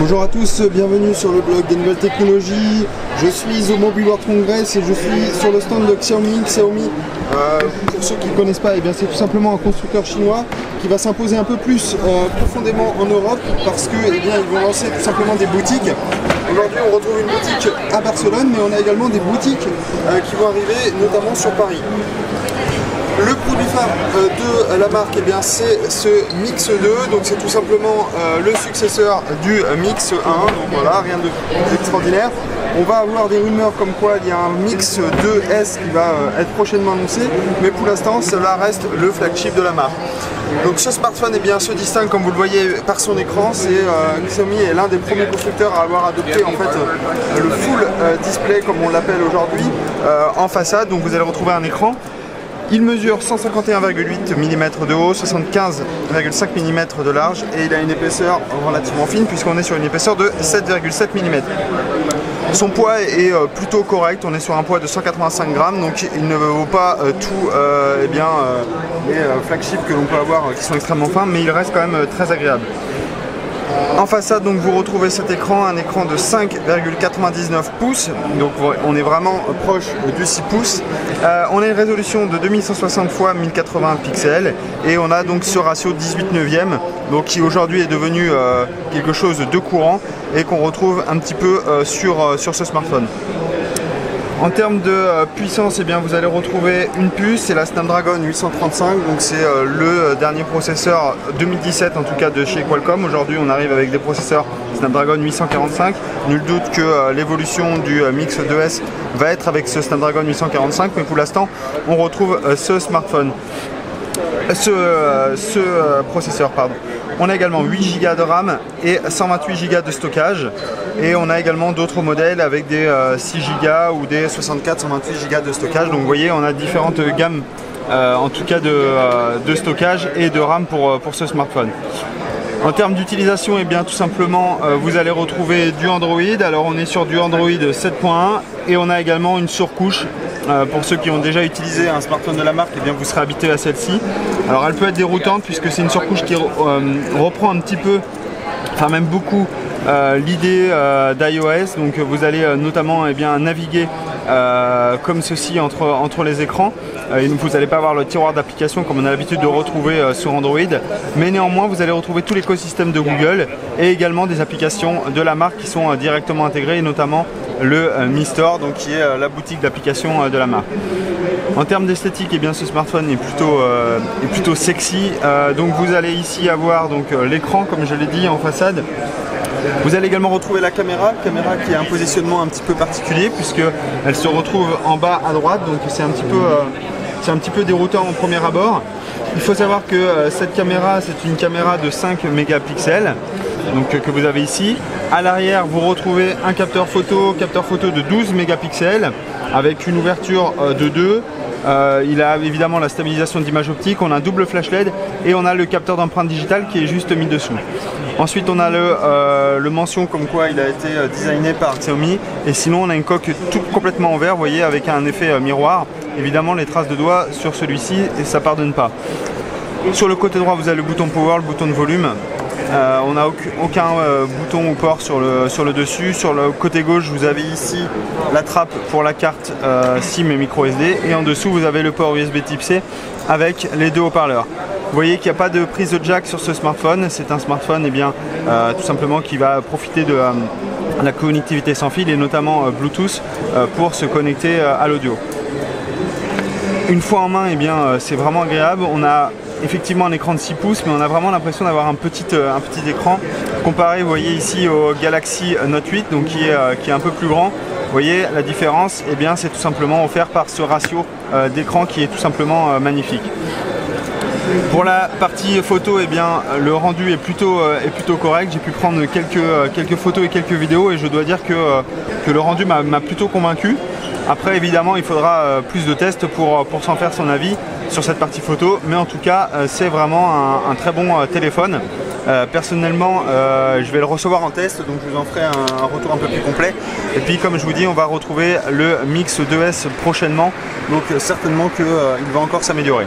Bonjour à tous, bienvenue sur le blog des nouvelles technologies. Je suis au Mobile World Congress et je suis sur le stand de Xiaomi. Pour ceux qui ne connaissent pas, c'est tout simplement un constructeur chinois qui va s'imposer un peu plus profondément en Europe parce que ils vont lancer tout simplement des boutiques. Aujourd'hui on retrouve une boutique à Barcelone, mais on a également des boutiques qui vont arriver notamment sur Paris. Le produit phare de la marque, c'est ce Mix 2, donc c'est tout simplement le successeur du Mix 1, donc voilà, rien d'extraordinaire. On va avoir des rumeurs comme quoi il y a un Mix 2S qui va être prochainement annoncé, mais pour l'instant cela reste le flagship de la marque. Donc ce smartphone se distingue, comme vous le voyez, par son écran. Xiaomi est l'un des premiers constructeurs à avoir adopté en fait le full display comme on l'appelle aujourd'hui en façade, donc vous allez retrouver un écran. Il mesure 151,8 mm de haut, 75,5 mm de large et il a une épaisseur relativement fine puisqu'on est sur une épaisseur de 7,7 mm. Son poids est plutôt correct, on est sur un poids de 185 grammes, donc il ne vaut pas tous les flagships que l'on peut avoir qui sont extrêmement fins, mais il reste quand même très agréable. En façade, donc, vous retrouvez cet écran, un écran de 5,99 pouces, donc on est vraiment proche du 6 pouces. On a une résolution de 2160 x 1080 pixels et on a donc ce ratio 18/9, donc qui aujourd'hui est devenu quelque chose de courant et qu'on retrouve un petit peu sur ce smartphone. En termes de puissance, vous allez retrouver une puce, c'est la Snapdragon 835, donc c'est le dernier processeur 2017 en tout cas de chez Qualcomm. Aujourd'hui on arrive avec des processeurs Snapdragon 845. Nul doute que l'évolution du Mix 2S va être avec ce Snapdragon 845, mais pour l'instant on retrouve ce processeur. On a également 8 Go de RAM et 128 Go de stockage. Et on a également d'autres modèles avec des 6 Go ou des 64, 128 Go de stockage. Donc vous voyez, on a différentes gammes en tout cas de stockage et de RAM pour ce smartphone. En termes d'utilisation, tout simplement, vous allez retrouver du Android. Alors on est sur du Android 7.1 et on a également une surcouche. Pour ceux qui ont déjà utilisé un smartphone de la marque, vous serez habitué à celle-ci. Alors elle peut être déroutante puisque c'est une surcouche qui reprend un petit peu, enfin même beaucoup, l'idée d'iOS. Donc vous allez notamment naviguer comme ceci entre les écrans. Vous n'allez pas avoir le tiroir d'application comme on a l'habitude de retrouver sur Android, mais néanmoins vous allez retrouver tout l'écosystème de Google et également des applications de la marque qui sont directement intégrées, et notamment le Mi Store, donc qui est la boutique d'applications de la marque. En termes d'esthétique, ce smartphone est plutôt sexy. Donc vous allez ici avoir l'écran, comme je l'ai dit, en façade. Vous allez également retrouver la caméra qui a un positionnement un petit peu particulier puisqu'elle se retrouve en bas à droite, donc c'est un petit peu déroutant au premier abord. Il faut savoir que cette caméra, c'est une caméra de 5 mégapixels, donc que vous avez ici. À l'arrière, vous retrouvez un capteur photo de 12 mégapixels avec une ouverture de 2. Il a évidemment la stabilisation d'image optique, on a un double flash LED et on a le capteur d'empreinte digitale qui est juste mis dessous. Ensuite on a le mention comme quoi il a été designé par Xiaomi, et sinon on a une coque complètement en verre, vous voyez, avec un effet miroir. Évidemment les traces de doigts sur celui-ci et ça pardonne pas. Sur le côté droit vous avez le bouton power, le bouton de volume. On n'a aucun bouton ou port sur le dessus. Sur le côté gauche, vous avez ici la trappe pour la carte SIM et micro SD. Et en dessous, vous avez le port USB Type C avec les deux haut-parleurs. Vous voyez qu'il n'y a pas de prise de jack sur ce smartphone. C'est un smartphone tout simplement qui va profiter de la connectivité sans fil et notamment Bluetooth pour se connecter à l'audio. Une fois en main, c'est vraiment agréable. On a effectivement un écran de 6 pouces, mais on a vraiment l'impression d'avoir un petit écran comparé, vous voyez ici, au Galaxy Note 8, donc qui est un peu plus grand. Vous voyez la différence, c'est tout simplement offert par ce ratio d'écran qui est tout simplement magnifique. Pour la partie photo, le rendu est plutôt correct. J'ai pu prendre quelques photos et quelques vidéos et je dois dire que le rendu m'a plutôt convaincu. Après évidemment il faudra plus de tests pour s'en faire son avis sur cette partie photo, mais en tout cas c'est vraiment un très bon téléphone. Personnellement je vais le recevoir en test, donc je vous en ferai un retour un peu plus complet. Et puis comme je vous dis, on va retrouver le Mix 2S prochainement, donc certainement qu'il va encore s'améliorer.